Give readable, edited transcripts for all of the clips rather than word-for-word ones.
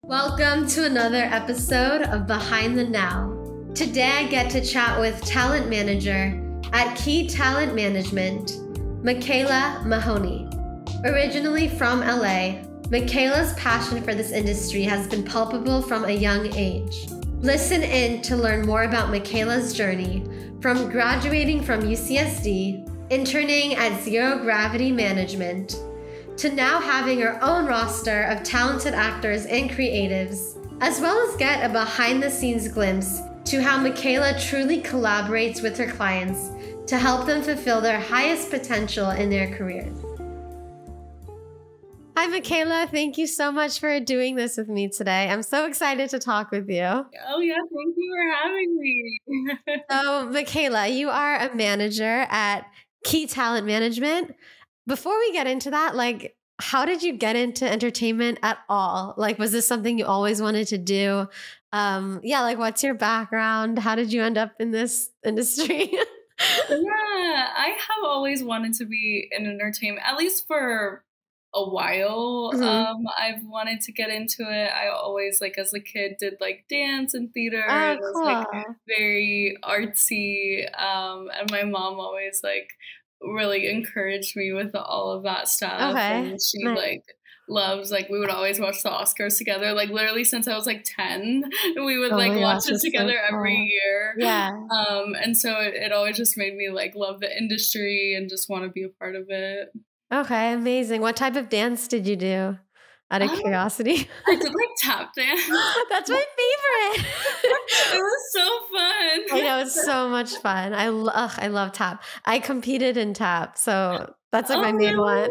Welcome to another episode of Behind the Now. Today I get to chat with talent manager at Key Talent Management, Michaela Mahoney. Originally from LA, Michaela's passion for this industry has been palpable from a young age. Listen in to learn more about Michaela's journey from graduating from UCSD, interning at Zero Gravity Management, to now having her own roster of talented actors and creatives, as well as get a behind-the-scenes glimpse to how Michaela truly collaborates with her clients to help them fulfill their highest potential in their careers. Hi, Michaela. Thank you so much for doing this with me today. I'm so excited to talk with you. Oh, yeah. Thank you for having me. So, Michaela, you are a manager at Key Talent Management. Before we get into that, how did you get into entertainment at all? Was this something you always wanted to do? What's your background? How did you end up in this industry? Yeah, I have always wanted to be in entertainment, at least for a while. Mm-hmm. I've wanted to get into it. I always, as a kid, did dance and theater. Oh, and it was cool. very artsy. And my mom always really encouraged me with all of that stuff. Okay. And she Nice. loves we would always watch the Oscars together, literally since I was 10. We would Oh my watch gosh, it that's so together cool. every year. Yeah. And so it always just made me love the industry and just want to be a part of it. Okay, amazing. What type of dance did you do? Out of curiosity. I did tap dance. That's my favorite. It was so fun. I know, it's so much fun. I love tap. I competed in tap, so that's my main one.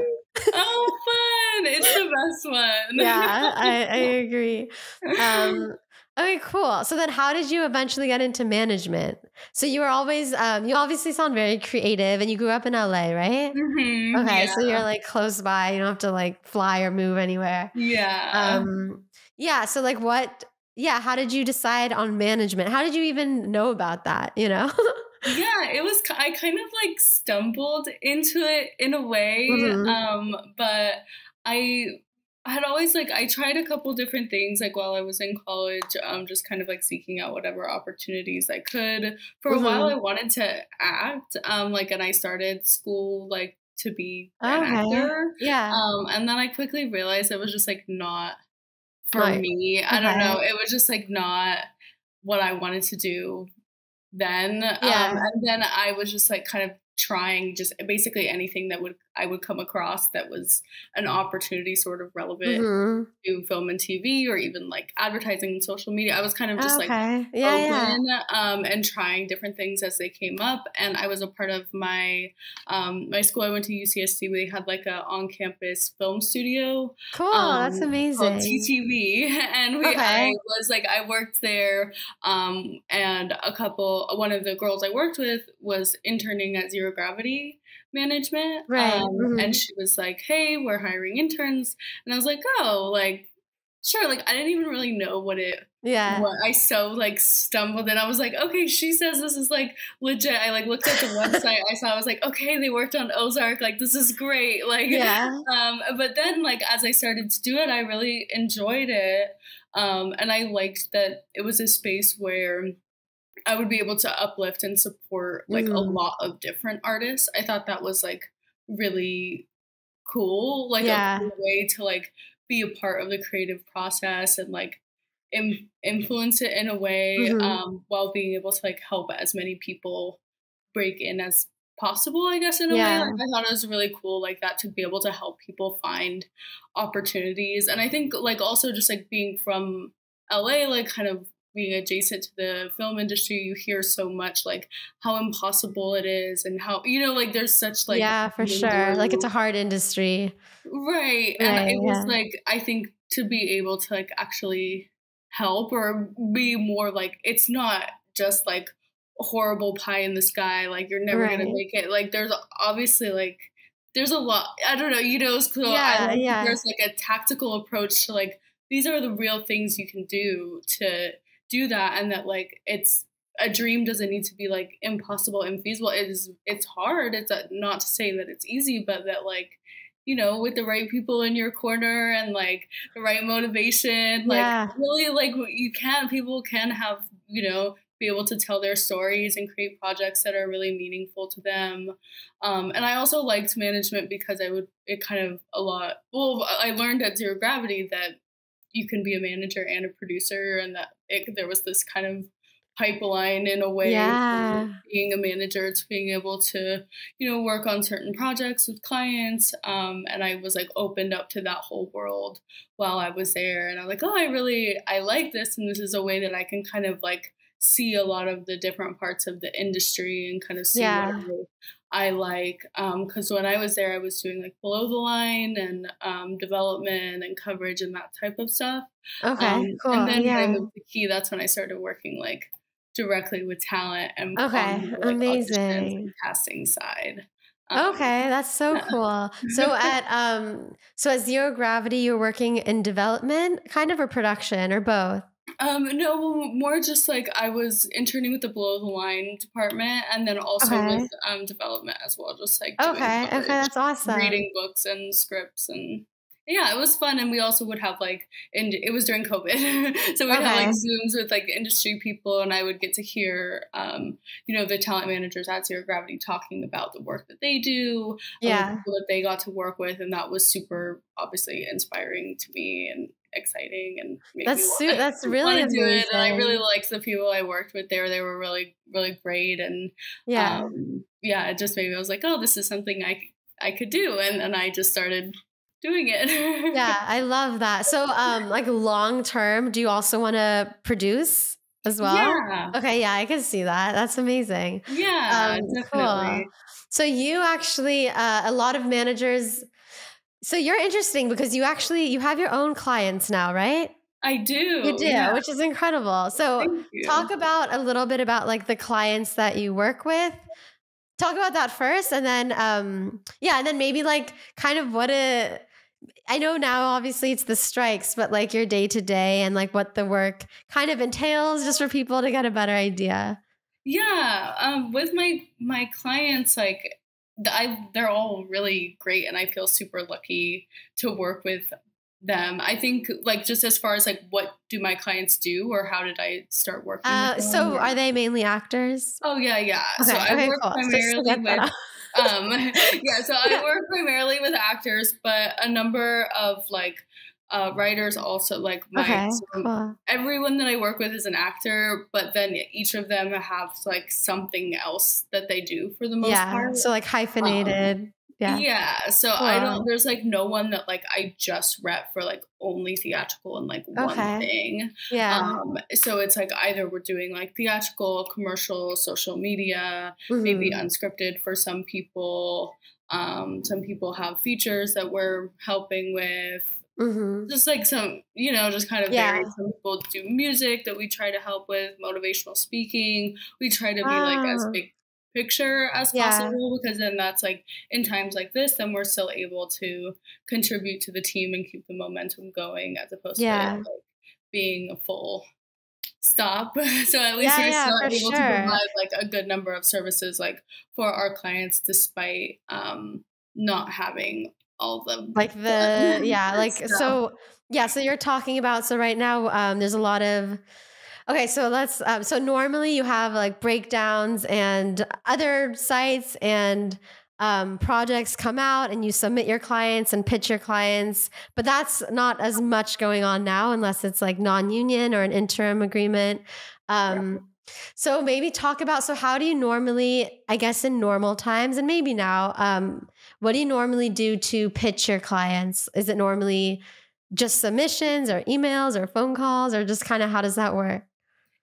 Oh, fun. It's the best one. Yeah, I agree. Okay, cool. So then how did you eventually get into management? So you were always, you obviously sound very creative and you grew up in LA, right? Mm-hmm, Okay, yeah. so you're close by. You don't have to fly or move anywhere. Yeah. Yeah. So how did you decide on management? How did you even know about that, Yeah, it was, I kind of stumbled into it in a way. Mm-hmm. But I had always I tried a couple different things while I was in college, just kind of seeking out whatever opportunities I could. For a while I wanted to act, and I started school to be an actor. Yeah. And then I quickly realized it was just not for me. I don't know. It was just not what I wanted to do then. Yeah. And then I was just kind of trying just basically anything that I would come across that was an opportunity sort of relevant to film and TV, or even advertising and social media. I was kind of just open and trying different things as they came up. And I was a part of my my school. I went to UCSD. We had a on-campus film studio. Cool, that's amazing. Called TTV, and I worked there. And one of the girls I worked with was interning at Zero Gravity Management. Right. And she was like, "Hey, we're hiring interns." And I was like, "Oh, sure." I didn't even really know what I stumbled in. I was like, "Okay, she says this is legit." I looked at the website. I saw, I was like, "Okay, they worked on Ozark. This is great." But then as I started to do it, I really enjoyed it. And I liked that it was a space where I would be able to uplift and support a lot of different artists. I thought that was really cool, a cool way to be a part of the creative process and influence it in a way, while being able to help as many people break in as possible, I guess, in a way. I thought it was really cool that, to be able to help people find opportunities. And I think also just being from LA, kind of being adjacent to the film industry, you hear so much how impossible it is, and how there's such yeah, for sure, it's a hard industry, right? And it was I think to be able to actually help, or be more it's not just horrible pie in the sky, you're never gonna make it. There's obviously there's a lot, I don't know, so there's a tactical approach to these are the real things you can do to do that, and that it's a dream doesn't need to be impossible, infeasible. It's hard. It's not to say that it's easy, but that you know, with the right people in your corner and like the right motivation, like really like people can have, you know, be able to tell their stories and create projects that are really meaningful to them. And I also liked management because I learned at Zero Gravity that you can be a manager and a producer, and that there was this kind of pipeline in a way from being a manager to being able to, you know, work on certain projects with clients. And I was like opened up to that whole world while I was there. And I'm like, oh, I like this. And this is a way that I can kind of like see a lot of the different parts of the industry and kind of see what I like. Because when I was there, I was doing like below the line and development and coverage and that type of stuff. Okay, cool. And then when I moved to Key, that's when I started working like directly with talent and on the, like, amazing and casting side. Okay, that's so cool. So at Zero Gravity, you're working in development, kind of, or production, or both? No, more just like I was interning with the below the line department, and then also with development as well, just like doing coverage, that's awesome. Reading books and scripts, and yeah, it was fun. And we also would have like, it was during COVID, so we'd have like Zooms with like industry people, and I would get to hear, you know, the talent managers at Zero Gravity talking about the work that they do, the people that they got to work with, and that was super obviously inspiring to me and exciting, and that's really amazing. Do it. And I really liked the people I worked with there. They were really, really great, and it just maybe I was like, oh, this is something I could do, and I just started doing it. Yeah, I love that. So like long term, do you also want to produce as well? Yeah. Okay, yeah, I can see that. That's amazing. Yeah, definitely. Cool. So you actually, a lot of managers, so you're interesting because you have your own clients now, right? I do. You do, which is incredible. So talk about a little bit about like the clients that you work with. Talk about that first, and then and then maybe like kind of I know now obviously it's the strikes, but like your day to day and like what the work kind of entails, just for people to get a better idea. Yeah, with my clients, like they're all really great, and I feel super lucky to work with them. I think like just as far as like what do my clients do, or how did I start working with them? So are they mainly actors? Oh yeah. Okay, so I work primarily with so I work primarily with actors, but a number of like writers also, like everyone that I work with is an actor, but then each of them have like something else that they do for the most part. So like hyphenated. So I don't, there's like no one that like I just rep for like only theatrical and like one thing. So it's like either we're doing like theatrical, commercial, social media, maybe unscripted for some people. Some people have features that we're helping with. Just like some, you know, just kind of vary. Some people do music that we try to help with, motivational speaking. We try to be like as big picture as possible, because then that's like in times like this, then we're still able to contribute to the team and keep the momentum going, as opposed to like being a full stop. So at least we're still able to provide like a good number of services like for our clients, despite not having all the like the so you're talking about, so right now there's a lot of so let's so normally you have like breakdowns and other sites and projects come out and you submit your clients and pitch your clients, but that's not as much going on now unless it's like non-union or an interim agreement. So maybe talk about, so how do you normally, I guess in normal times and maybe now, what do you normally do to pitch your clients? Is it normally just submissions or emails or phone calls, or just kind of how does that work?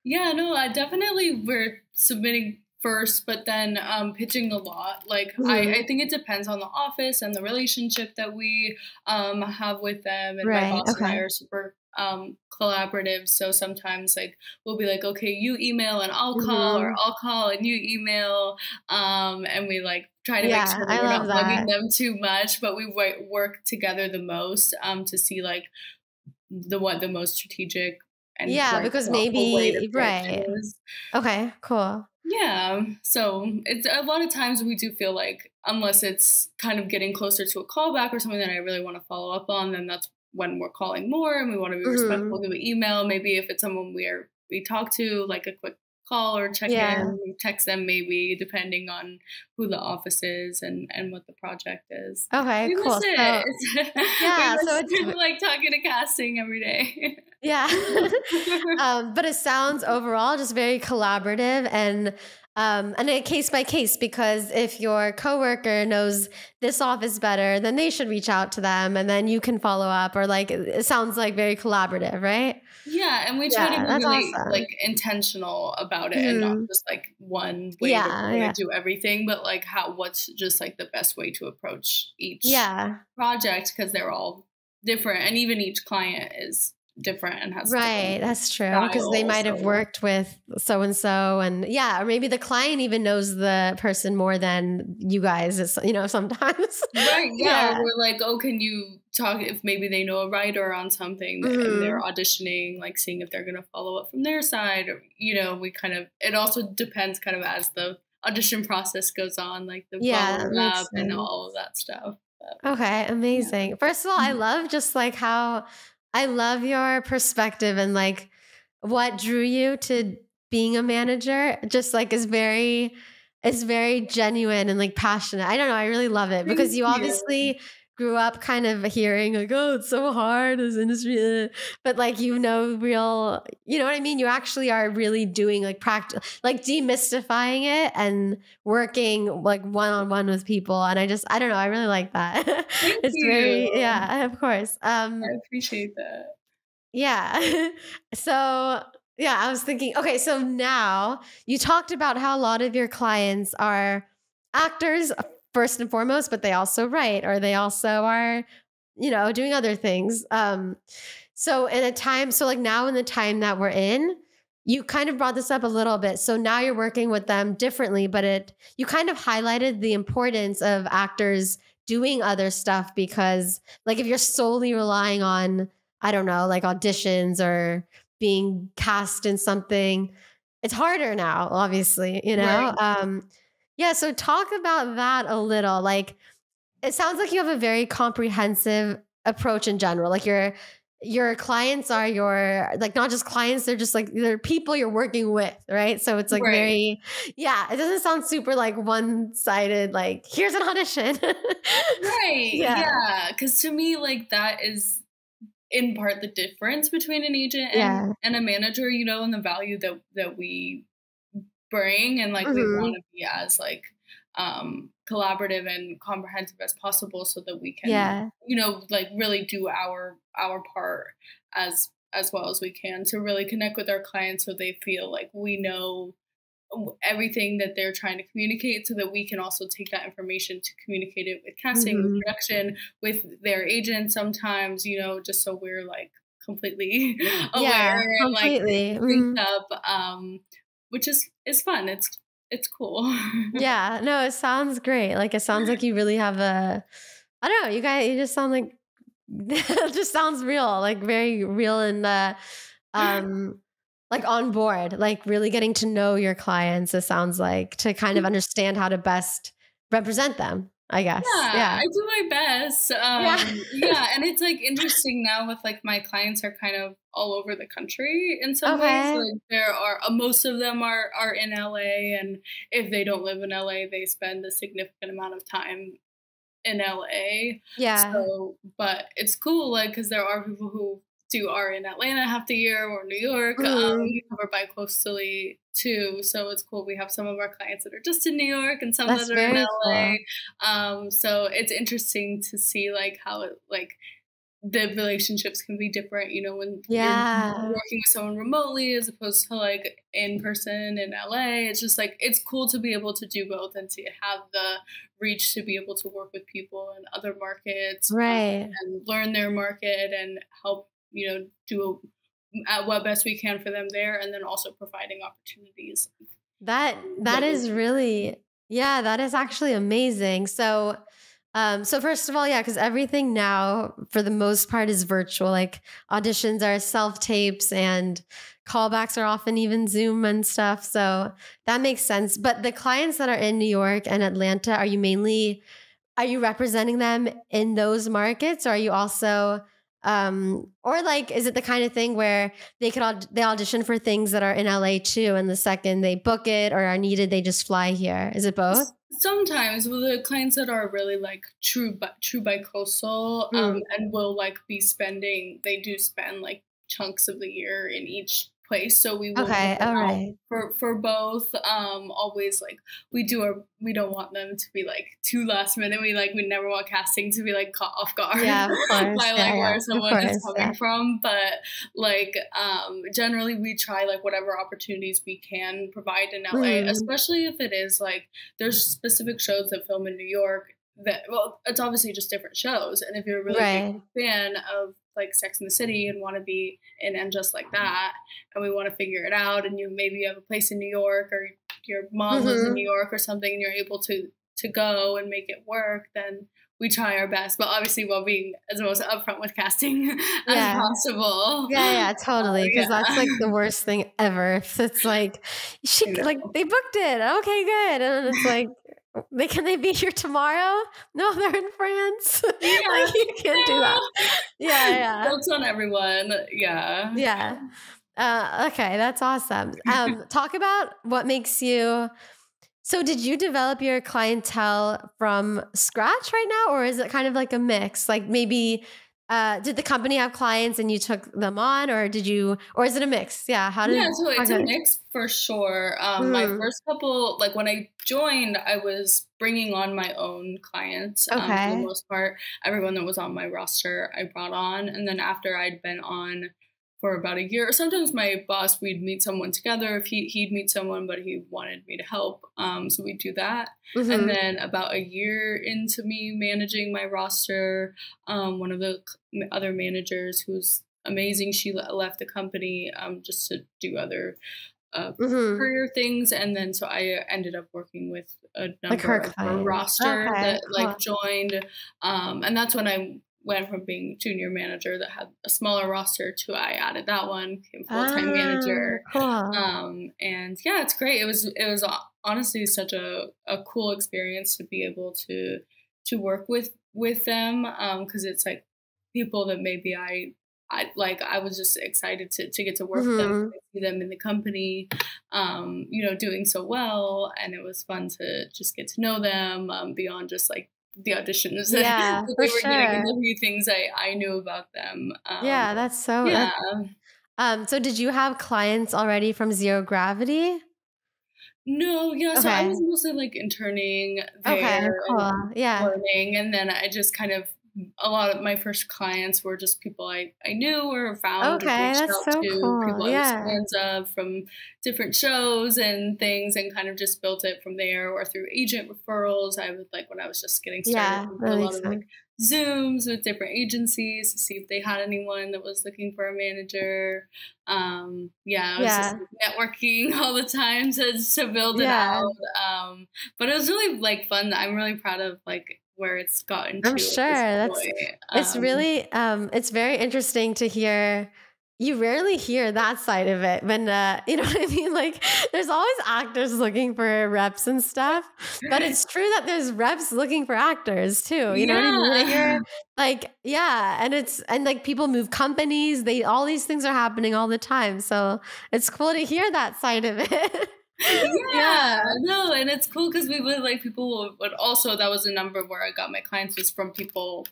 Yeah, no, definitely we're submitting first, but then pitching a lot. Like I think it depends on the office and the relationship that we have with them. And my boss and I are super collaborative. So sometimes like we'll be like, okay, you email and I'll call, or I'll call and you email. And we like try to make sure that we're not bugging them too much, but we work together the most to see like what the most strategic and because maybe okay, cool. Yeah, so it's a lot of times we do feel like unless it's kind of getting closer to a callback or something that I really want to follow up on, then that's when we're calling more, and we want to be respectful to the email. Maybe if it's someone we talk to, like a quick call or check in, text them maybe, depending on who the office is and what the project is. Okay, cool. So, so it's like talking to casting every day. Yeah. But it sounds overall just very collaborative and a case by case, because if your coworker knows this office better, then they should reach out to them and then you can follow up, or like, it sounds like very collaborative, right? Yeah. And we try to be really like intentional about it and not just like one way to do everything, but like what's just like the best way to approach each project, because they're all different and even each client is different and has that's true, because they might have worked with so-and-so and or maybe the client even knows the person more than you guys, sometimes. We're like, oh, can you talk if maybe they know a writer on something and they're auditioning, like seeing if they're going to follow up from their side, or we kind of, it also depends kind of as the audition process goes on, like the follow up and all of that stuff. But, okay, amazing. First of all, I love just like how I love your perspective and like what drew you to being a manager. Just like is very genuine and like passionate. I don't know. I really love it because you obviously grew up kind of hearing like, oh, it's so hard this industry, but like, real, you know what I mean? You actually are really doing like practice, like demystifying it and working like one-on-one with people. And I don't know. I really like that. It's very, of course. I appreciate that. Yeah. So I was thinking, okay, so now you talked about how a lot of your clients are actors first and foremost, but they also write, or they also are, doing other things. So in a time, so like now in the time that we're in, you kind of brought this up a little bit. So now you're working with them differently, but you kind of highlighted the importance of actors doing other stuff, because like if you're solely relying on, I don't know, like auditions or being cast in something, it's harder now, obviously, so talk about that a little. Like, it sounds like you have a very comprehensive approach in general. Like your clients are like not just clients, they're just like, they're people you're working with, right? So it's like very, it doesn't sound super like one-sided, like here's an audition. Because to me, like that is in part the difference between an agent and a manager, and the value that we bring, and like we want to be as like collaborative and comprehensive as possible, so that we can like really do our part as well as we can to really connect with our clients, so they feel like we know everything that they're trying to communicate, so that we can also take that information to communicate it with casting, with production, with their agents sometimes, just so we're like completely aware and like synced up, which is fun. It's cool. No, it sounds great. Like, it sounds like you really have I don't know, you guys, you just sound like, it just sounds real, like very real, and like on board, like really getting to know your clients, it sounds like, to kind of understand how to best represent them, I guess. I do my best. And it's like interesting now with like my clients are kind of all over the country in some ways. Like there are most of them are in LA, and if they don't live in LA, they spend a significant amount of time in LA. So, but it's cool, like, because there are people who are in Atlanta half the year, or New York. We cover bi-coastally too, so it's cool. We have some of our clients that are just in New York and some that are in LA. Cool. So it's interesting to see like how like the relationships can be different, when you're working with someone remotely as opposed to like in person in LA. It's just like, it's cool to be able to do both and to have the reach to be able to work with people in other markets, and learn their market and help, do what best we can for them there, and then also providing opportunities. That is really, that is actually amazing. So So first of all, yeah, because everything now for the most part is virtual. Like auditions are self-tapes and callbacks are often even Zoom and stuff. So that makes sense. But the clients that are in New York and Atlanta, are you representing them in those markets? Or are you also, or like, is it the kind of thing where they audition for things that are in LA too, and the second they book it or are needed, they just fly here? Is it both? Sometimes with the clients that are really like true bi-coastal, and will like they do spend like chunks of the year in each place. So we will Okay, all right. for both. Always like we don't want them to be like too last minute. We never want casting to be like caught off guard by like where someone is coming from. But like generally we try like whatever opportunities we can provide in LA, especially if it is like there's specific shows that film in New York that, well, it's obviously just different shows. And if you're a really big fan of like Sex and the City and want to be in And Just Like That, and we want to figure it out, and you have a place in New York, or your mom lives in New York or something, and you're able to go and make it work, then we try our best, but obviously while being as most upfront with casting as possible. Yeah, totally. Because that's like the worst thing ever. It's like they booked it. Okay, good. And it's like, can they be here tomorrow? No, they're in France. Like, you can't do that. Yeah. That's on everyone. Yeah. Okay, that's awesome. Talk about what makes you. So did you develop your clientele from scratch right now, or is it kind of like a mix? Like maybe did the company have clients and you took them on, or is it a mix? Yeah. So it's a mix for sure. My first couple, like when I joined, I was bringing on my own clients. For the most part, everyone that was on my roster, I brought on. And then after I'd been on for about a year, or sometimes my boss, we'd meet someone together. If he'd meet someone, but he wanted me to help. So we'd do that. And then about a year into me managing my roster, one of the other managers, who's amazing, she left the company just to do other career things. And then so I ended up working with a number of her roster that joined. And that's when I went from being junior manager that had a smaller roster to I added that one, became full-time manager. And yeah, it's great. It was honestly such a cool experience to be able to work with them, because it's like people that maybe I was just excited to get to work with them, see them in the company, doing so well. And it was fun to just get to know them beyond just like the auditions. That we were getting into a few things I knew about them. That's so. So did you have clients already from Zero Gravity? No, so I was mostly like interning there and learning, and then I just kind of, a lot of my first clients were just people I knew or found, that's so cool. People I was fans of from different shows and things, and kind of just built it from there, or through agent referrals. I would, like, when I was just getting started, a lot of like Zooms with different agencies to see if they had anyone that was looking for a manager. I was just networking all the time to build it out. But it was really like fun. I'm really proud of like where it's gotten to. I'm sure it's really it's very interesting to hear. You rarely hear that side of it when you know what I mean? Like, there's always actors looking for reps and stuff, but it's true that there's reps looking for actors too. You know what I mean? Like, and like people move companies, all these things are happening all the time. So it's cool to hear that side of it. And it's cool because we would like people would also, that was a number where I got my clients was from people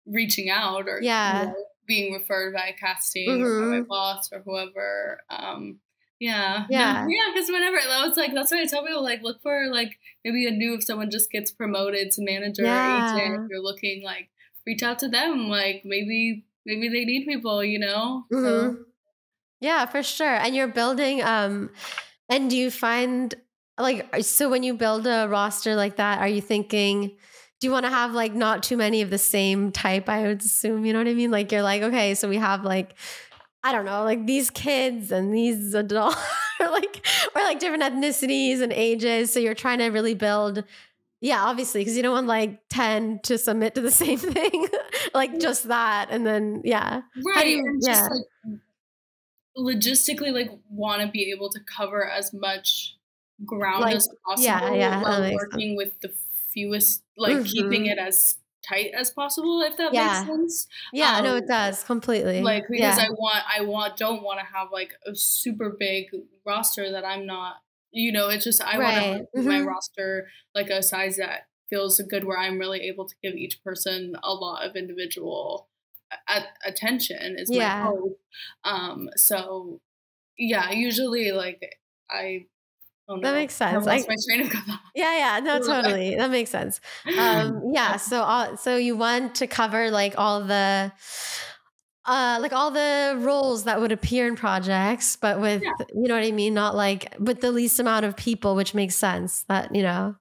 reaching out or being referred by casting or by my boss or whoever. Because whenever that's why I tell people, like, look for like maybe if someone just gets promoted to manager or agent, if you're looking, like, reach out to them, like maybe they need people, So. Yeah, for sure. And you're building and do you find, like, so when you build a roster like that, are you thinking, do you want to have like not too many of the same type, I would assume, you know what I mean? Like, you're like, okay, so we have like, I don't know, like these kids and these adults or like different ethnicities and ages. So you're trying to really build Yeah, obviously, because you don't want like 10 to submit to the same thing, like just that. And then, yeah. Right. And just like logistically, like want to be able to cover as much ground like, as possible while working sense. with the fewest, like keeping it as tight as possible, if that makes sense. Yeah, no, it does completely. Like, because I don't want to have like a super big roster that I'm not, you know, it's just, I want to have my roster like a size that feels good, where I'm really able to give each person a lot of individual attention is my hope. So yeah, usually like that makes sense. I lost my train of thought. Yeah, no, totally. That makes sense. Yeah, so you want to cover like all the roles that would appear in projects, but with, you know what I mean? Not like with the least amount of people, which makes sense that, you know.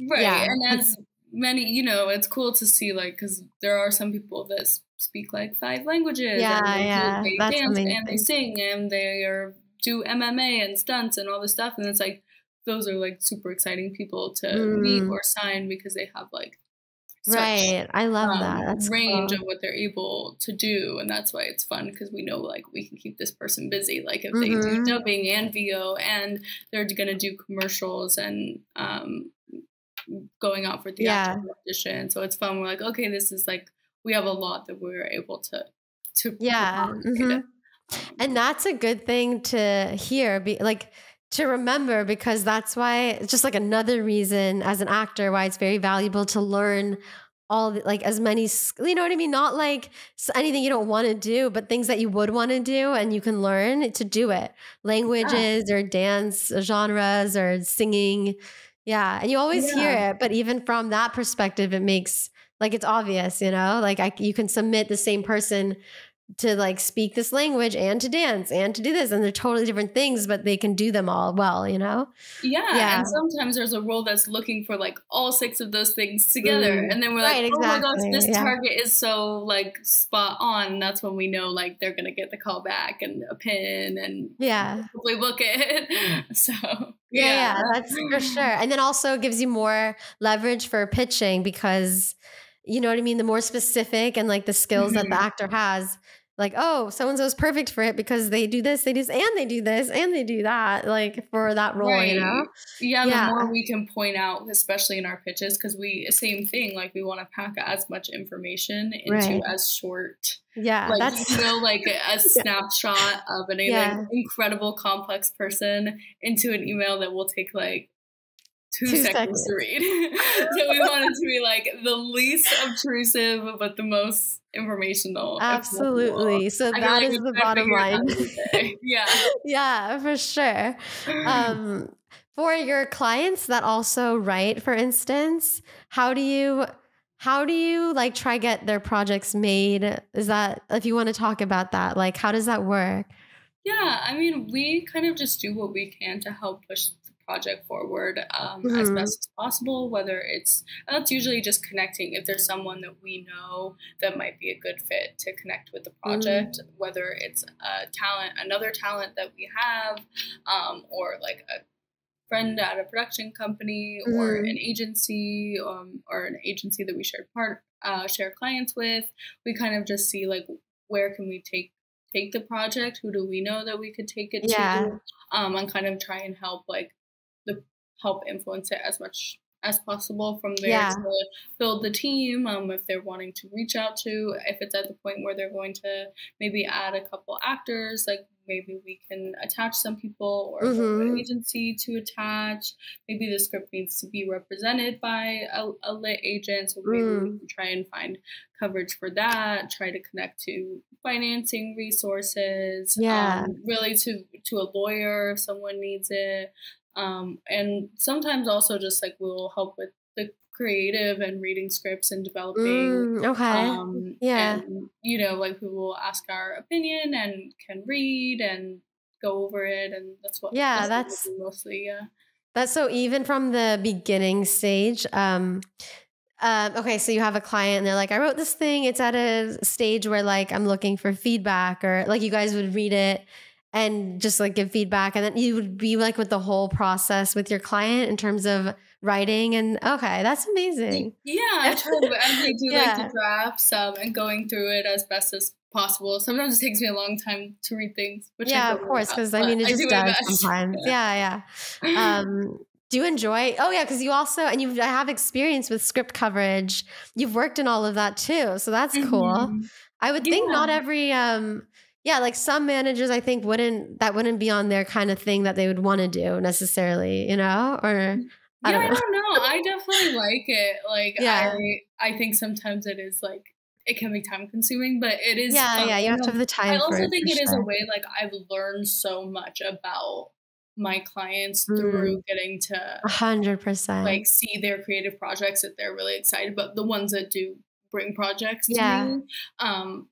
Right. Yeah. And as many, you know, it's cool to see, like, because there are some people that speak like 5 languages. And they dance amazing. And they sing and they do MMA and stunts and all this stuff. And it's like, those are like super exciting people to meet or sign, because they have like such, I love that. That's range of what they're able to do. And that's why it's fun, because we know like we can keep this person busy. Like if they do dubbing and VO and they're going to do commercials and going out for theatrical audition. So it's fun. We're like, okay, this is like, we have a lot that we're able to and that's a good thing to hear, to remember, because that's why it's just like another reason as an actor why it's very valuable to learn all like as many, you know what I mean? Not like anything you don't want to do, but things that you would want to do and you can learn to do it. Languages or dance genres or singing. Yeah. And you always hear it, but even from that perspective, it makes like, it's obvious, you know, like you can submit the same person to like speak this language and to dance and to do this, and they're totally different things, but they can do them all well, you know? Yeah. And sometimes there's a role that's looking for like all 6 of those things together. And then we're like, oh my gosh, this target is so like spot on. And that's when we know like they're going to get the call back and a pin and hopefully book it. So that's for sure. And then also gives you more leverage for pitching, because you know what I mean? The more specific and like the skills that the actor has, like, oh, so-and-so's perfect for it because they do this, and they do this, and they do that, like for that role, you know? Yeah, the more we can point out, especially in our pitches, because same thing, like we want to pack as much information into as short, like, you know, like a snapshot of an incredible complex person into an email that will take like 2 seconds to read. So we want it to be like the least obtrusive, but the most informational. Absolutely. So that is the bottom line. Yeah, for sure. For your clients that also write, for instance, how do you like try get their projects made? Is that, if you want to talk about that, like how does that work? Yeah, I mean, we kind of just do what we can to help push project forward as best as possible, whether that's usually just connecting. If there's someone that we know that might be a good fit to connect with the project, whether it's another talent that we have, or like a friend at a production company or an agency, or an agency that we share clients with, we kind of just see like, where can we take the project? Who do we know that we could take it to? And kind of try and help help influence it as much as possible from there to build the team. If they're wanting to reach out to, if it's at the point where they're going to maybe add a couple actors, like maybe we can attach some people, or an agency to attach. Maybe the script needs to be represented by a lit agent, so maybe we can try and find coverage for that, try to connect to financing resources, really to a lawyer if someone needs it. And sometimes also just like we'll help with the creative and reading scripts and developing. And you know, like we will ask our opinion and can read and go over it, and that's what that's mostly that's so even from the beginning stage. Okay, so you have a client and they're like, I wrote this thing, it's at a stage where like I'm looking for feedback, or like you guys would read it and just like give feedback, and then you would be like with the whole process with your client in terms of writing and okay, that's amazing. Yeah, I try to, I do like to draft some and going through it as best as possible. Sometimes it takes me a long time to read things, which I of course, because I mean it just does sometimes. Yeah. Do you enjoy? Oh yeah, because you also and you have experience with script coverage. You've worked in all of that too, so that's cool. I would think not every like some managers I think wouldn't be on their kind of thing that they would want to do necessarily, you know? Or I don't know. I definitely like it. Like I think sometimes it is like it can be time consuming, but it is fun. You have to have the time. I also think it is a way like I've learned so much about my clients through getting to 100% like see their creative projects that they're really excited about, the ones that do bring projects to me.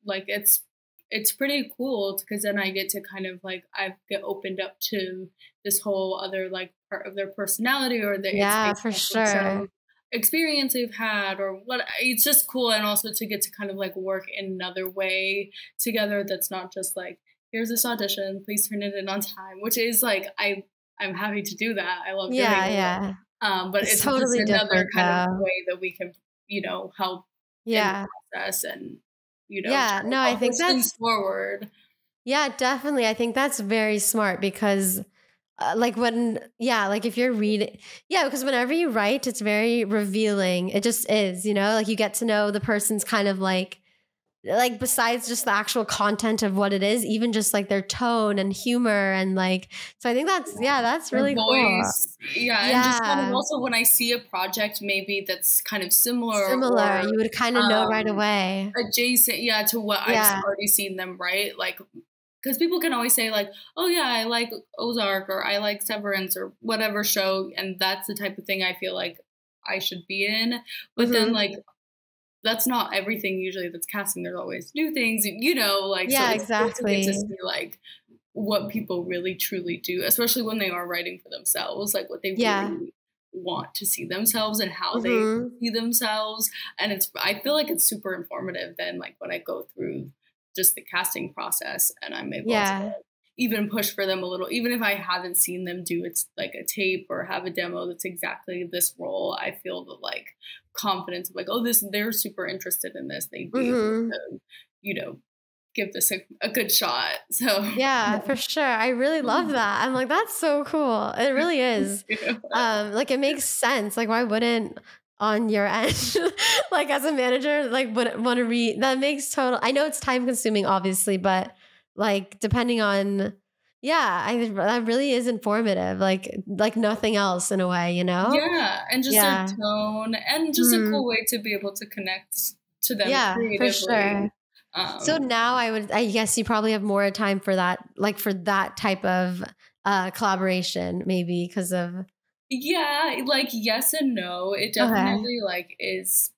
Like it's pretty cool because then I get to kind of like I get opened up to this whole other like part of their personality or their for sure experience they've had or what. It's just cool, and also to get to kind of like work in another way together that's not just like here's this audition, please turn it in on time, which is like I'm happy to do that. I love doing it. But it's totally just another kind of way that we can, you know, help in the process and, you know, I think that's forward. Yeah, definitely. I think that's very smart because like if you're reading, because whenever you write, it's very revealing. It just is, you know, like you get to know the person's kind of like besides just the actual content of what it is, even just like their tone and humor and like, so I think that's really cool. And just kind of also when I see a project maybe that's kind of similar, or, you would kind of know right away, adjacent to what I've already seen them write, like because people can always say like, oh yeah, I like Ozark or I like Severance or whatever show, and that's the type of thing I feel like I should be in, but then like that's not everything usually that's casting. There's always new things, you know, like, so it's exactly. To see like what people really truly do, especially when they are writing for themselves, like what they really want to see themselves and how they see themselves. And I feel like it's super informative then, like when I go through just the casting process and I'm able to even push for them a little, even if I haven't seen them do it's like a tape or have a demo that's exactly this role, I feel the like confidence of like, oh, they're super interested in this. They'd be able to, you know, give this a good shot. So for sure. I really love that. I'm like, that's so cool. It really is. Like it makes sense. Like why wouldn't on your end, like as a manager, like wouldn't want to read? That makes total. I know it's time consuming, obviously, but like depending on, that really is informative. Like nothing else in a way, you know? Yeah, and just their tone and just a cool way to be able to connect to them creatively. For sure. So now I guess you probably have more time for that, like for that type of collaboration, maybe because of. Yeah, like yes and no. It definitely like it's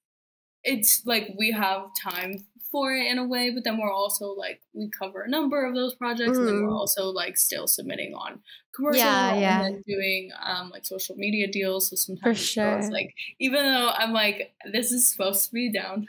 like we have time for it in a way, but then we're also like we cover a number of those projects and then we're also like still submitting on commercial and then doing like social media deals. So sometimes it's like, even though I'm like, this is supposed to be downtime.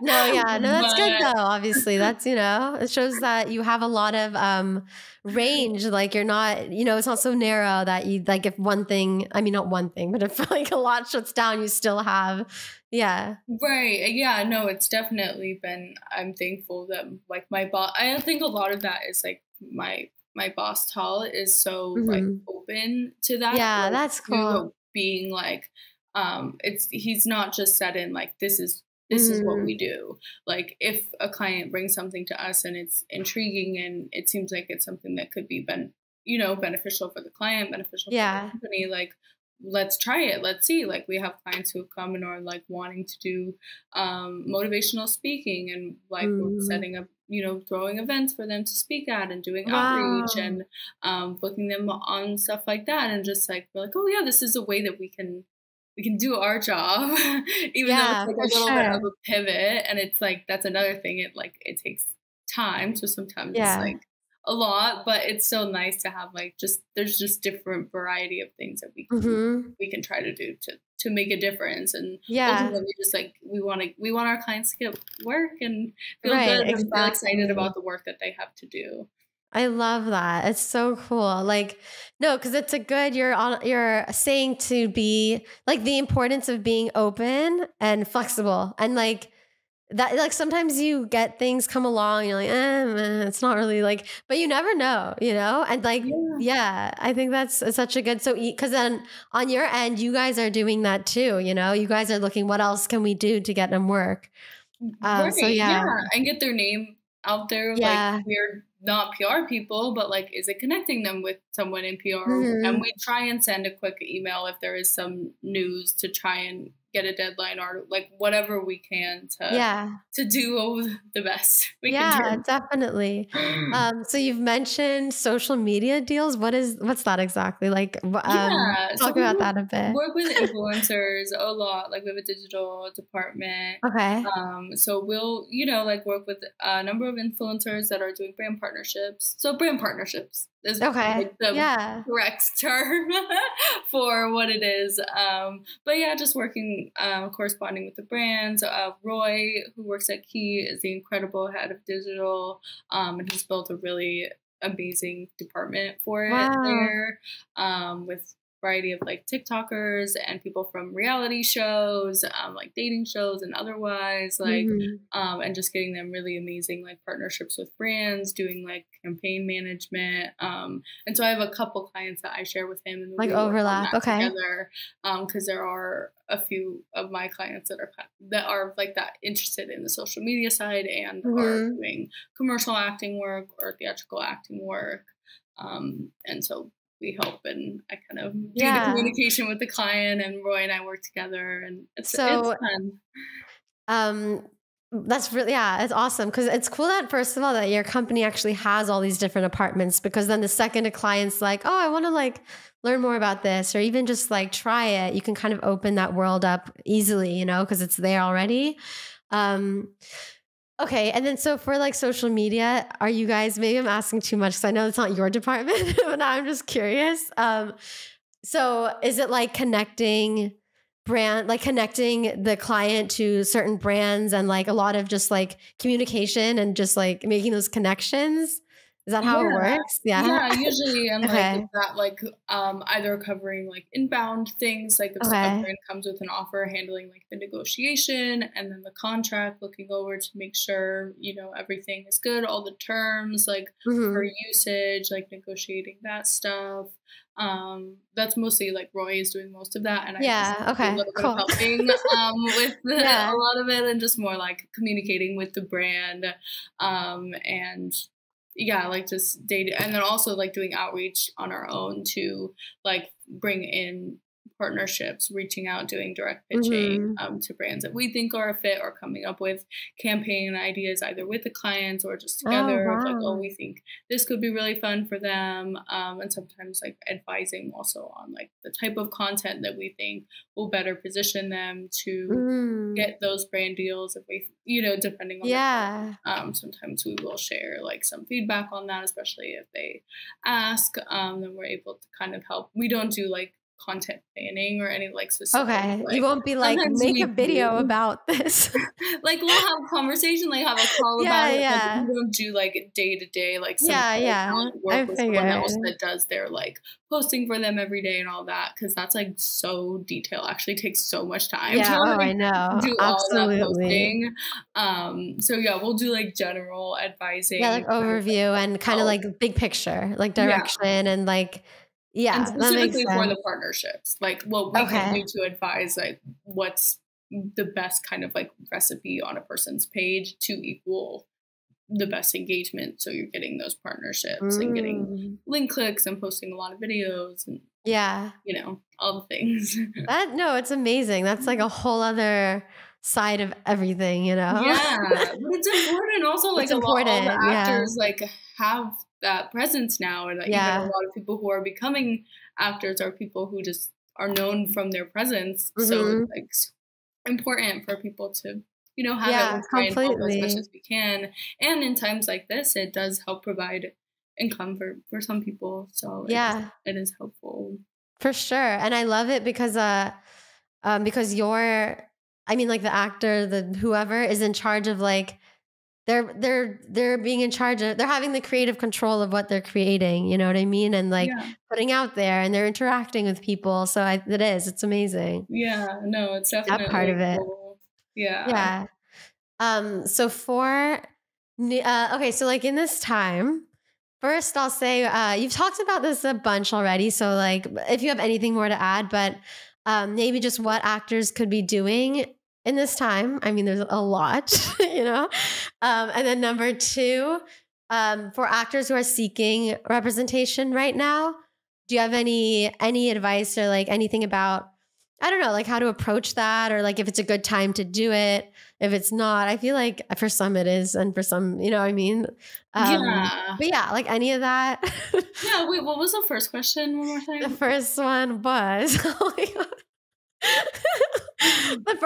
No, that's good though. Obviously that's, you know, it shows that you have a lot of range. Like you're not, you know, it's not so narrow that you like if one thing, I mean not one thing, but if like a lot shuts down, you still have. Right. Yeah, no, it's definitely been, I'm thankful that like my boss, I think a lot of that is like my boss Tal is so like open to that. Like, that's cool. Being like, he's not just set in like, this is what we do. Like if a client brings something to us and it's intriguing and it seems like it's something that could be beneficial for the client, beneficial for the company, like let's try it. Let's see. Like we have clients who come and are like wanting to do motivational speaking and like setting up, you know, throwing events for them to speak at and doing outreach and booking them on stuff like that. And just like, we're like, oh yeah, this is a way that we can do our job, even though it's like a little bit of a pivot. And it's like, that's another thing. It takes time. So sometimes it's like a lot, but it's so nice to have like there's just different variety of things that we can try to do to make a difference. And ultimately just like we want our clients to get work and feel good and feel excited about the work that they have to do. I love that. It's so cool. Like, no, because it's a good, you're saying to be like the importance of being open and flexible and like that, like sometimes you get things come along and you're like, it's not really like, but you never know, you know? And like, Yeah. yeah, I think that's such a good, so, cause then on your end, you guys are doing that too, you know, you guys are looking, what else can we do to get them work? Right. So Yeah. yeah. And get their name out there. Like, Yeah. we're not PR people, but like, is it connecting them with someone in PR? And Mhm. we try and send a quick email if there is some news to try and get a deadline or like whatever we can Yeah. to do the best we can Yeah, do. definitely. So you've mentioned social media deals. What's that exactly? Like, Yeah, so talk about that a bit. work with influencers a lot. Like we have a digital department. Okay. So we'll, like work with a number of influencers that are doing brand partnerships. So brand partnerships is Okay. like the Yeah. correct term for what it is. But yeah, just working, corresponding with the brands. Roy, who works at Key, is the incredible head of digital, and he's built a really amazing department for it Wow. there, with variety of like TikTokers and people from reality shows, like dating shows and otherwise, like, Mhm. and just getting them really amazing like partnerships with brands, doing like campaign management. And so I have a couple clients that I share with him, and Like we work on overlap. that Okay. together. Because there are a few of my clients that are like that interested in the social media side and are Mhm. doing commercial acting work or theatrical acting work. And so we help, and I kind of do the Yeah. communication with the client, and Roy and I work together, and it's So, fun. um, that's really, yeah, it's awesome because it's cool that first of all that your company actually has all these different apartments because then the second a client's like, oh, I want to like learn more about this or even just like try it, you can kind of open that world up easily, you know, because it's there already. Um, okay, and then so for like social media, are you guys? Maybe I'm asking too much because I know it's not your department, but now I'm just curious. So is it like connecting the client to certain brands and like a lot of just like communication and just like making those connections? Is that how it Yeah. works? Yeah. Yeah, usually, and like Okay. that, like either covering like inbound things, like if a Okay. brand comes with an offer, handling like the negotiation and then the contract, looking over to make sure everything is good, all the terms, like for Hmm. usage, like negotiating that stuff. That's mostly like Roy is doing most of that, and I just Yeah. do a Okay. little bit of Cool. helping with a Yeah. lot of it, and just more like communicating with the brand, and yeah, like just data, and then also like doing outreach on our own to like bring in partnerships, reaching out, doing direct pitching, Hmm. to brands that we think are a fit, or coming up with campaign ideas either with the clients or just Oh together of like, oh, wow. we think this could be really fun for them, and sometimes like advising also on like the type of content that we think will better position them to Mm. get those brand deals if we, depending on the Yeah. client. Sometimes we will share like some feedback on that, especially if they ask. Then we're able to kind of help. We don't do like content planning or any like specific, Okay. You like won't be like, sometimes make a we video do. about this. Like we'll have a conversation, like have a call about Yeah, it, but we yeah. don't do like day to day, like some Yeah, yeah. talent work I with someone else figured. that does their like posting for them every day and all that, because that's like so detailed, actually takes so much time to Yeah, oh, like I know. do all that Absolutely. posting. So yeah, we'll do like general Yeah, advising, like kind of like overview and kinda help. like big picture, like Yeah. direction and like And yeah, that makes specifically for sense. the partnerships, like what we can do Okay. to advise, like what's the best kind of like recipe on a person's page to equal the best engagement. So you're getting those partnerships and getting Mm. link clicks and posting a lot of videos and, Yeah. all the things. No, it's amazing. That's like a whole other side of everything, you know? Yeah, but it's important also, It's like all the important, yeah. actors like have that presence now, and even a Yeah. lot of people who are becoming actors are people who just are known from their presence. So it's Mhm. like important for people to, have it. Yeah, We try and help as much completely. as we can. And in times like this, it does help provide income for some people. So Yeah. it is helpful. For sure, and I love it because you're I mean, like, the actor, the whoever is in charge of, like, they're being in charge of, they're having the creative control of what they're creating, you know what I mean? And like putting out there, and they're interacting with people. So it's amazing. Yeah, no, it's definitely that part of it. Cool. Yeah. So okay, so like in this time, first I'll say, you've talked about this a bunch already. So like if you have anything more to add, but maybe just what actors could be doing in this time. I mean, there's a lot, you know? And then number two, for actors who are seeking representation right now, do you have any advice or like anything about, I don't know, like how to approach that, or like if it's a good time to do it, if it's not? I feel like for some it is, and for some, you know what I mean? But yeah, like any of that. Yeah, wait, what was the first question one more time? The first one was, oh my God. The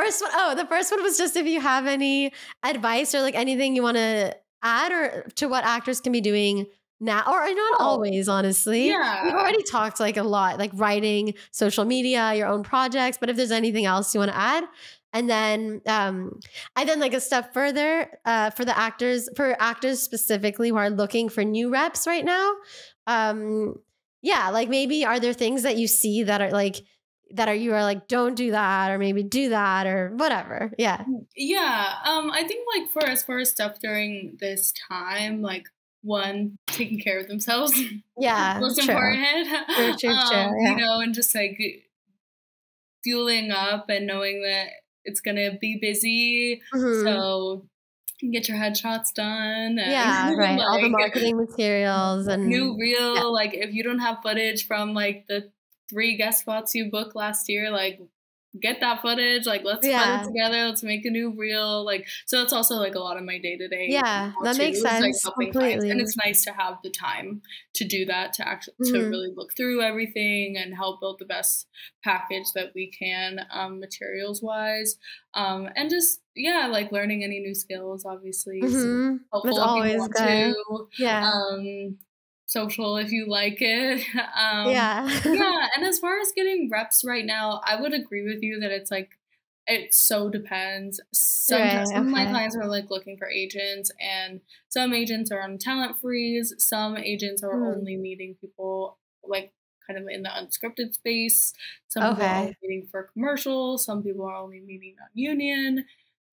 first one was just if you have any advice or like anything you want to add or to what actors can be doing now, or not always, honestly. Yeah. We've already talked like a lot, like writing, social media, your own projects, but if there's anything else you want to add. And then like a step further, for actors specifically who are looking for new reps right now. Like maybe are there things that you see that are like, you are like, don't do that, or maybe do that, or whatever. Yeah. I think like for as far as stuff during this time, like one, taking care of themselves. Yeah. Most important. True. You know, and just like fueling up and knowing that it's gonna be busy. So get your headshots done. And, right. Like, all the marketing materials and new reel. Like if you don't have footage from like the 3 guest spots you booked last year, like get that footage, like let's put it together, let's make a new reel. Like, so it's also like a lot of my day-to-day. Yeah, that makes sense. Like completely. And it's nice to have the time to do that, to actually to really look through everything and help build the best package that we can, materials wise, and just like learning any new skills, obviously. That's always good. Social if you like it. And as far as getting reps right now, I would agree with you that it's like, it so depends. Some of my clients are like looking for agents, and some agents are on talent freeze. Some agents are only meeting people like kind of in the unscripted space. Some people are only meeting for commercials. Some people are only meeting on union.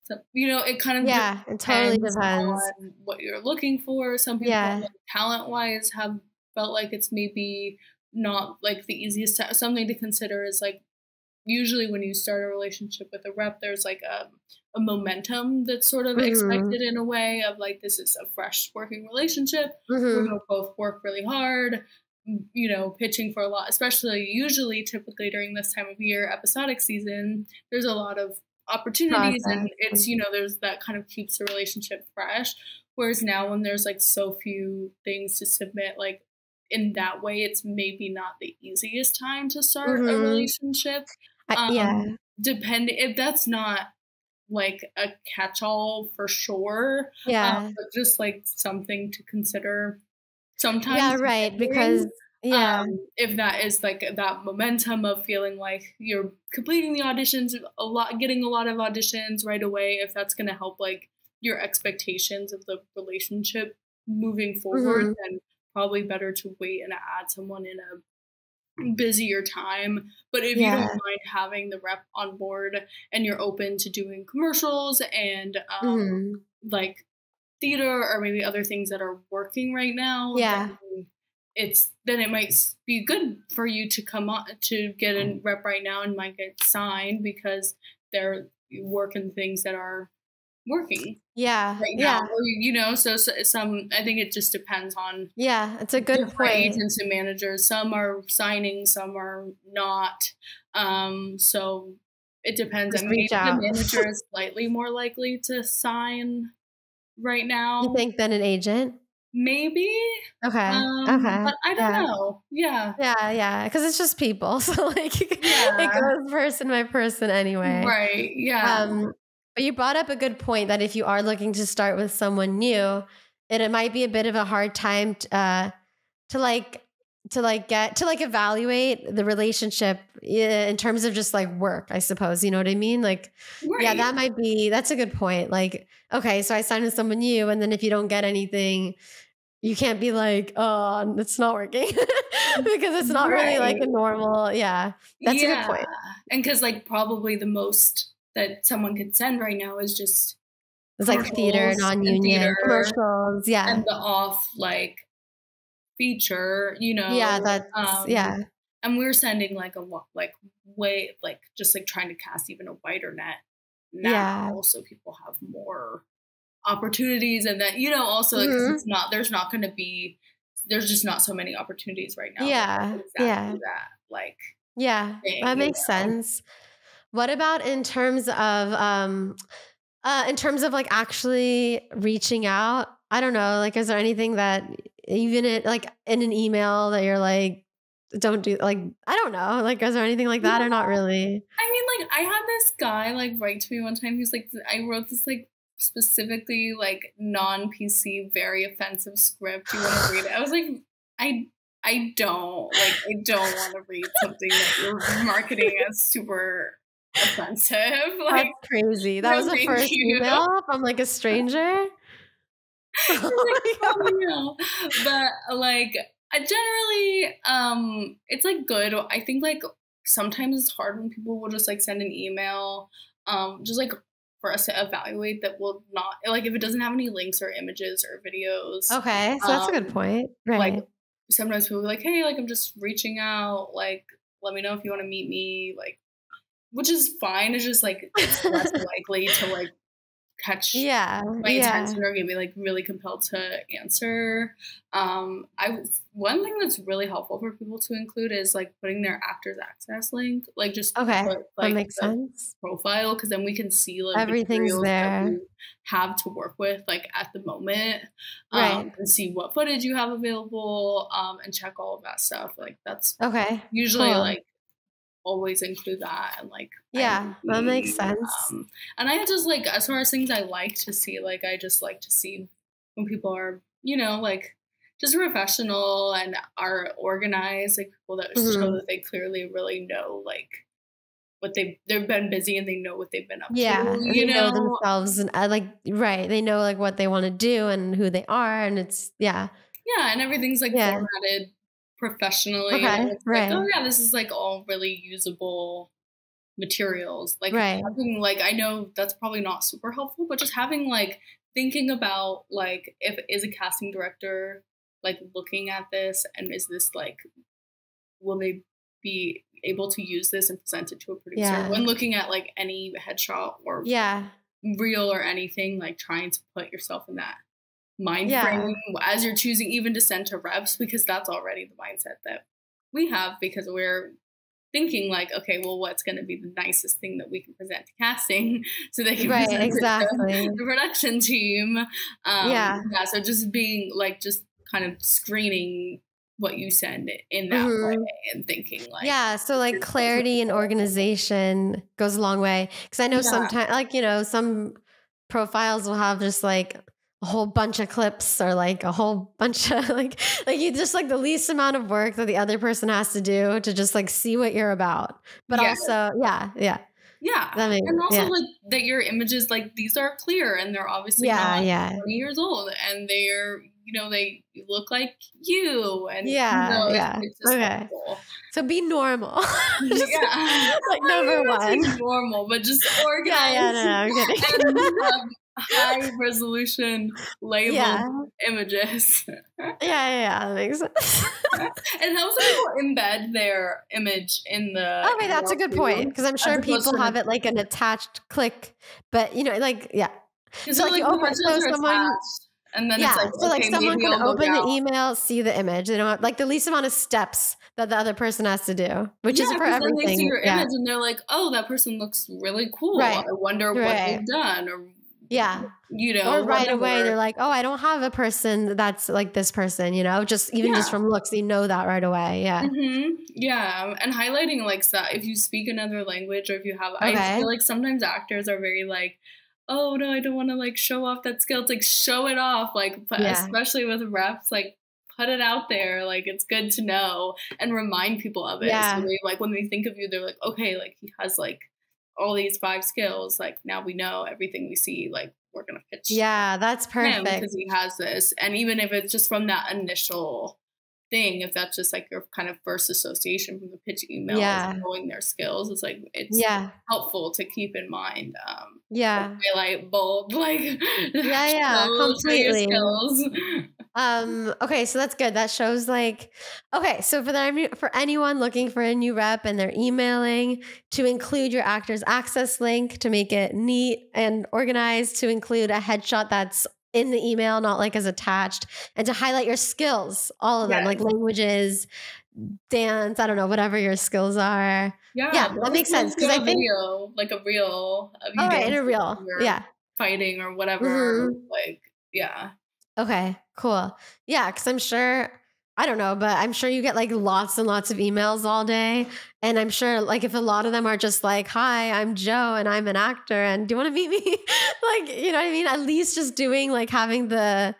So, you know, it kind of it totally depends on what you're looking for. Some people, like, talent-wise, have felt like it's maybe not like the easiest something to consider is like, usually when you start a relationship with a rep, there's like a momentum that's sort of expected in a way of like, this is a fresh working relationship. We're going to both work really hard, you know, pitching for a lot, especially typically during this time of year, episodic season, there's a lot of opportunities and it's, you know, there's that kind of keeps the relationship fresh. Whereas now when there's like so few things to submit, like in that way, it's maybe not the easiest time to start a relationship. Depending if that's not like a catch-all for sure. But just like something to consider sometimes. Because if that is like that momentum of feeling like you're completing the auditions getting a lot of auditions right away, if that's going to help like your expectations of the relationship moving forward, then probably better to wait and add someone in a busier time. But if you don't mind having the rep on board and you're open to doing commercials and like theater or maybe other things that are working right now, then it might be good for you to come on to get a rep right now and might get signed because they're working things that are working. Right now. Or, you know, so some, I think it just depends on. It's a good point. Agents and managers. Some are signing, some are not. So it depends. Just maybe reach out. The manager is slightly more likely to sign right now. You think than an agent? Maybe. Okay. But I don't know. Because it's just people. So like it goes person by person anyway. Right. Yeah. But you brought up a good point that if you are looking to start with someone new, it might be a bit of a hard time to like to like evaluate the relationship in terms of just like work, I suppose. You know what I mean? Like, right. Yeah, that's a good point. Like, okay, so I signed with someone new, and then if you don't get anything, you can't be like, oh, it's not working because it's not really like a normal. Yeah, that's a good point. And because like probably the most that someone could send right now is just it's like theater, non-union commercials. Yeah. And the off like feature, you know. Yeah, that's yeah. And we're sending like way like just like trying to cast even a wider net now, so people have more opportunities, and that, you know, also because it's not there's just not so many opportunities right now. Yeah, that like that makes sense. What about in terms of like actually reaching out? I don't know, like, is there anything that even in an email that you're like, don't do, like, I don't know, like, is there anything like that or not really? I mean, like, I had this guy like write to me one time. He's like, I wrote this like specifically like non-PC, very offensive script. You want to read it? I was like, I don't want to read something that you're marketing as super offensive. Like, that's crazy. That was the first email from like a stranger. But like, I generally, it's like good. I think like sometimes it's hard when people will just like send an email, just like for us to evaluate that will not, like, if it doesn't have any links or images or videos. Okay, so that's a good point. Right. Like sometimes people be like, hey, like, I'm just reaching out, like, let me know if you want to meet me, like, which is fine. It's just like it's less likely to like catch my attention or get me like really compelled to answer. One thing that's really helpful for people to include is like putting their Actors Access link, like just put, like, that makes sense, profile, because then we can see like everything's there that we have to work with like at the moment, right, and see what footage you have available, and check all of that stuff. Like that's usually like always include that, and like that makes sense. And I just like, as far as things I like to see, like I just like to see when people are, you know, like just professional and are organized, like people that show that they clearly really know like what they've been busy and they know what they've been up to. You know themselves, and they know like what they want to do and who they are, and it's and everything's like formatted professionally. And it's like, oh yeah, this is like all really usable materials. Like having, like, I know that's probably not super helpful, but just having like thinking about like, if is a casting director like looking at this, and is this like, will they be able to use this and present it to a producer when looking at like any headshot or reel or anything, like trying to put yourself in that mind frame as you're choosing even to send to reps, because that's already the mindset that we have, because we're thinking like, okay, well, what's going to be the nicest thing that we can present to casting so they can present it to the production team. So just being like, just kind of screening what you send in that way and thinking like, so like clarity and organization goes a long way, because I know sometimes, like, you know, some profiles will have just like a whole bunch of clips, or like a whole bunch of like you just like the least amount of work that the other person has to do to just like see what you're about. But also, and also like that your images, like, these are clear and they're obviously not 20 years old, and they're, you know, they look like you, and it's just helpful. So be normal. Like number one, normal, but just organized. I'm kidding. And high resolution labeled images. That makes sense. And helps people embed their image in the. Okay, that's a good point, because I'm sure people have it like an attached click, but you know, like so like you open, so someone. And then it's like, so like someone can open the email, see the image. They don't have, like, the least amount of steps that the other person has to do, which is for everything. Then they see your image and they're like, oh, that person looks really cool. I wonder what they've done, or you know, or right away they're like, oh, I don't have a person that's like this person, you know, just just from looks, you know that right away. And highlighting like if you speak another language, or if you have, I feel like sometimes actors are very like, oh no, I don't want to like show off that skill. It's like, show it off, like, especially with reps, like put it out there. Like, it's good to know and remind people of it. Yeah. So they, like, when they think of you, they're like, okay, like, he has like all these 5 skills. Like, now we know everything we see, like, we're going to pitch. Yeah, that's perfect. Because he has this. And even if it's just from that initial thing, if that's just like your kind of first association from the pitch email, knowing their skills, it's like, it's helpful to keep in mind. Highlight, bold, like, completely. Skills. Okay, so that's good. That shows like, okay, so for anyone looking for a new rep and they're emailing, to include your actor's access link to make it neat and organized, to include a headshot that's in the email, not like as attached, and to highlight your skills, all of them, like languages, dance, I don't know, whatever your skills are. Yeah, that makes sense. Because I think like a reel of you in a reel, fighting or whatever. Like, okay, cool. Yeah, because I'm sure, I don't know, but I'm sure you get like lots and lots of emails all day. And I'm sure like if a lot of them are just like, hi, I'm Joe and I'm an actor and do you want to meet me? Like, you know what I mean? At least just doing like having the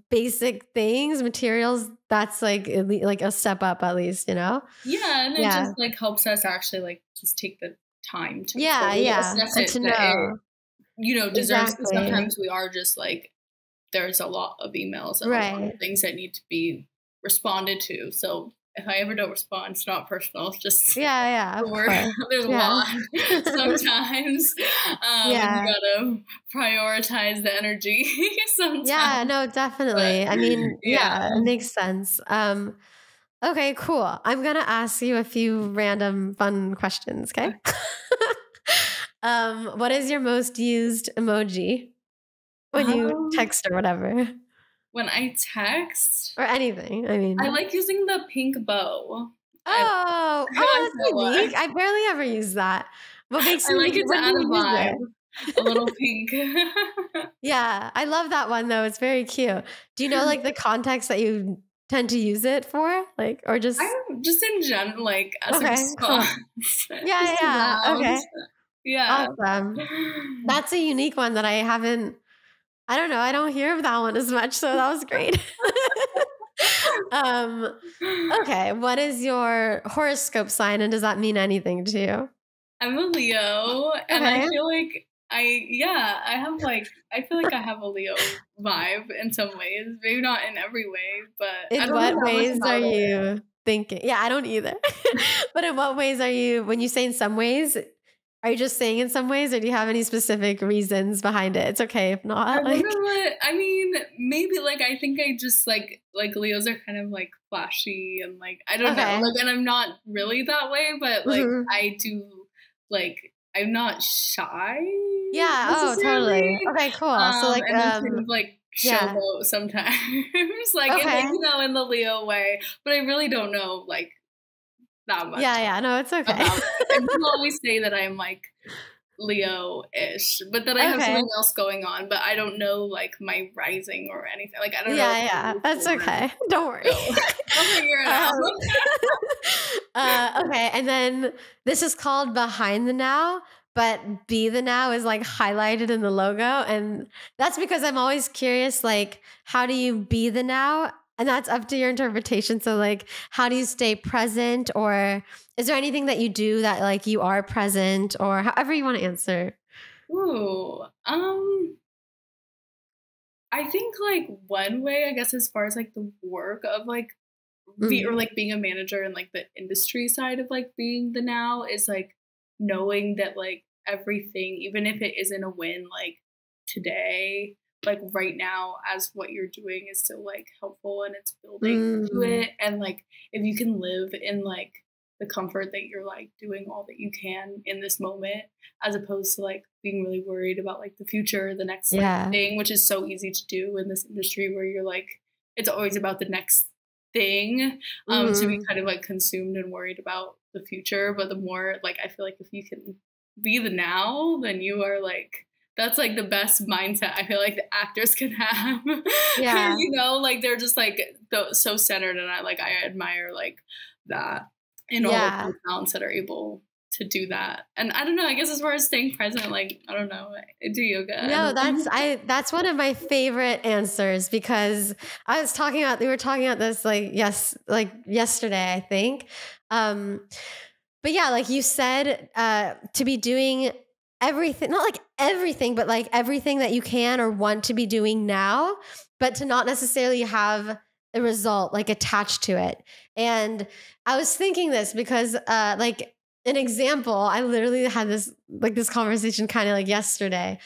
basic things, materials, that's like a step up at least, you know? Yeah, and it just like helps us actually like just take the time to assess it, to know. It, deserves. Exactly. Sometimes we are just like, there's a lot of emails and a lot of things that need to be responded to. So if I ever don't respond, it's not personal. It's just there's a lot sometimes. You gotta prioritize the energy sometimes. Yeah, no, definitely. But, I mean, it makes sense. Okay, cool. I'm gonna ask you a few random fun questions. Okay. What is your most used emoji when you text or whatever? When I text? Or anything. I mean, I like using the pink bow. That's unique. I barely ever use that. What makes I like it to add a vibe. A little pink. Yeah, I love that one though. It's very cute. Do you know like the context that you tend to use it for? Like, or just just in general, like as a response. Cool. Yeah. Okay. Yeah. Awesome. That's a unique one that I haven't. I don't know. I don't hear of that one as much. So that was great. Okay. What is your horoscope sign and does that mean anything to you? I'm a Leo and I feel like I feel like I have a Leo vibe in some ways. Maybe not in every way, but in what ways are you thinking? Yeah, I don't either. But in what ways are you, when you say in some ways, are you just saying in some ways, or do you have any specific reasons behind it? It's okay if not. I mean, maybe like I think I just like Leos are kind of like flashy and like I don't know, like, and I'm not really that way, but like I do like I'm not shy. Yeah. Oh, totally. Okay. Cool. So like, and kind of like showboat sometimes, like in the Leo way, but I really don't know like. That much. Yeah, no, it's okay. And people always say that I'm like Leo-ish, but that I have something else going on, but I don't know like my rising or anything. Like I don't know. Yeah, that's okay. Don't worry. I'll figure it out. Okay, and then this is called Behind the Now, but Be the Now is like highlighted in the logo, and that's because I'm always curious, like, how do you be the now? And that's up to your interpretation. So like, how do you stay present, or is there anything that you do that like you are present, or however you want to answer? Ooh, I think like one way, I guess, as far as like the work of like, or like being a manager and like the industry side of like being the now is like knowing that like everything, even if it isn't a win, like today, like right now, as what you're doing is still like helpful and it's building to it. And like if you can live in like the comfort that you're like doing all that you can in this moment, as opposed to like being really worried about like the future, the next like, thing, which is so easy to do in this industry where you're like, it's always about the next thing, to be kind of like consumed and worried about the future. But the more like, I feel like if you can be the now, then you are like, that's like the best mindset I feel like the actors can have. Yeah. You know, like they're just like so centered, and I admire like that in all of the talents that are able to do that. And I don't know, I guess as far as staying present, like, I don't know, I do yoga. No, that's one of my favorite answers, because we were talking about this like yesterday, I think. But yeah, like you said, to be doing everything, not like everything, but like everything that you can or want to be doing now, but to not necessarily have a result like attached to it. And I was thinking this because like an example, I literally had this conversation kind of like yesterday,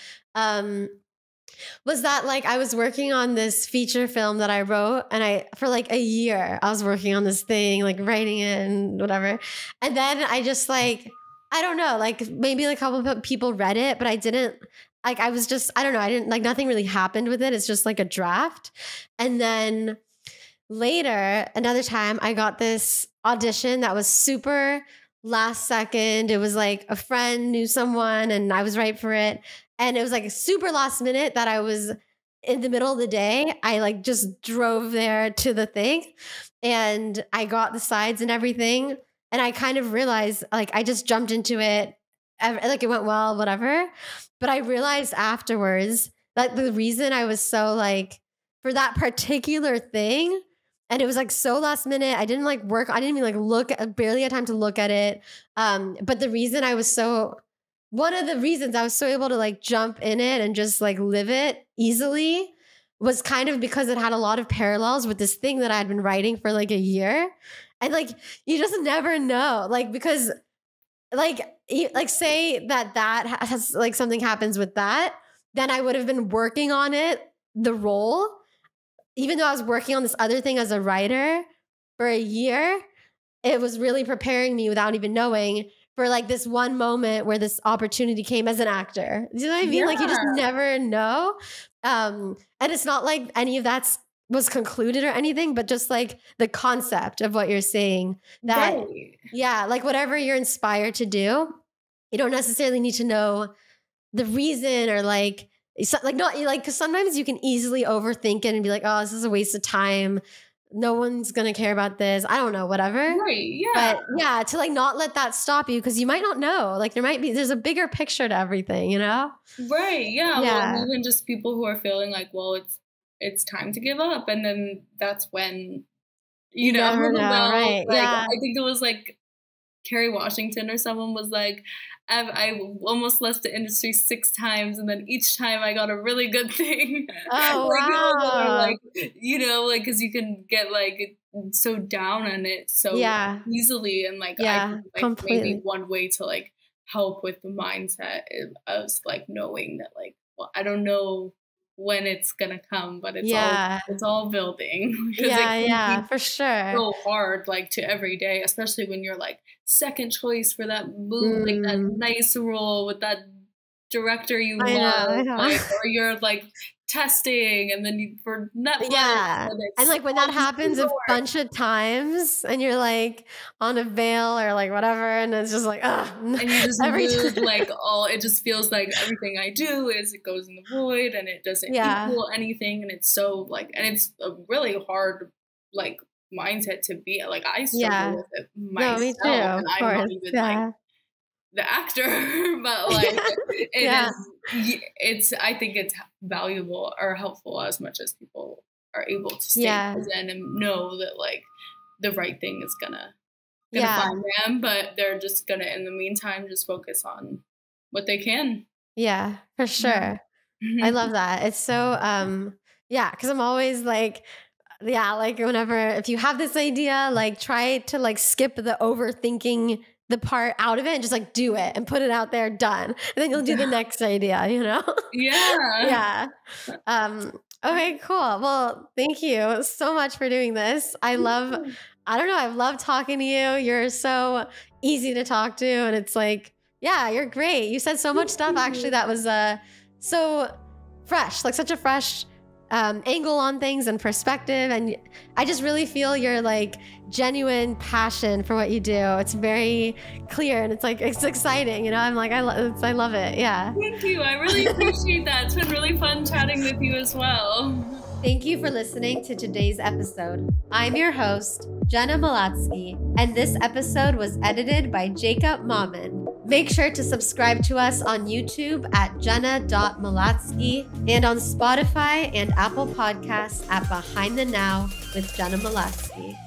was that like I was working on this feature film that I wrote, and for like a year I was working on this thing, like writing it and whatever. And then I just like, I don't know, like maybe like a couple of people read it, but I didn't, like, I was just, I don't know, I didn't like, nothing really happened with it. It's just like a draft. And then later, another time I got this audition that was super last second. It was like a friend knew someone and I was right for it. And it was like a super last minute that I was in the middle of the day. I like just drove there to the thing and I got the sides and everything. And I kind of realized like I just jumped into it. Like it went well, whatever. But I realized afterwards that the reason I was so like, for that particular thing, and it was like so last minute, I didn't like work. I didn't even like look, barely had time to look at it. But the reason one of the reasons I was so able to like jump in it and just like live it easily was kind of because it had a lot of parallels with this thing that I had been writing for like a year. And like, you just never know, like, because like say that has like something happens with that, then I would have been working on it, the role, even though I was working on this other thing as a writer for a year. It was really preparing me without even knowing for like this one moment where this opportunity came as an actor. You know what I mean? Yeah. Like you just never know. And it's not like any of that was concluded or anything, but just like the concept of what you're saying that, right. Yeah, like whatever you're inspired to do, you don't necessarily need to know the reason or like not like, because sometimes you can easily overthink it and be like, oh, this is a waste of time. No one's going to care about this. I don't know, whatever. Right. Yeah. But yeah, to like not let that stop you, because you might not know. Like there's a bigger picture to everything, you know? Right. Yeah. Well, even just people who are feeling like, well, it's time to give up. And then that's when, you know, right. Like, yeah. I think it was like Kerry Washington or someone was like, I almost left the industry 6 times, and then each time I got a really good thing. Oh, like, wow. Like, you know, like, because you can get like so down on it so easily, and like I think, like, completely. Maybe one way to like help with the mindset is us like knowing that like, well, I don't know when it's gonna come, but it's all building. Yeah, for sure. So hard, like to every day, especially when you're like second choice for that movie, like that nice role with that director you love, like, or you're like testing, and then for Netflix, and like when that happens a bunch of times, and you're like on a veil or like whatever, and it's just like, and you just lose like all. It just feels like everything I do it goes in the void, and it doesn't equal anything, and it's so like, and it's a really hard like mindset to be like. I struggle with it myself, me too, and I'm not even like the actor, but like it's I think it's valuable or helpful as much as people are able to stay present and know that like the right thing is gonna find them, but they're just gonna in the meantime just focus on what they can. Yeah, for sure. I love that. It's so because I'm always like, like whenever, if you have this idea, like try to like skip the overthinking the part out of it and just like do it and put it out there, done. And then you'll do the next idea, you know? Yeah. Okay, cool. Well, thank you so much for doing this. I love talking to you. You're so easy to talk to. And it's like, you're great. You said so much stuff actually that was so fresh, like such a fresh angle on things and perspective. And I just really feel your like genuine passion for what you do. It's very clear and it's like, it's exciting, you know? I'm like, I love it. Yeah. Thank you. I really appreciate that. It's been really fun chatting with you as well. Thank you for listening to today's episode. I'm your host, Jenna Malatsky, and this episode was edited by Jacob Mammen. Make sure to subscribe to us on YouTube at jenna.malatsky and on Spotify and Apple Podcasts at Behind the Now with Jenna Malatsky.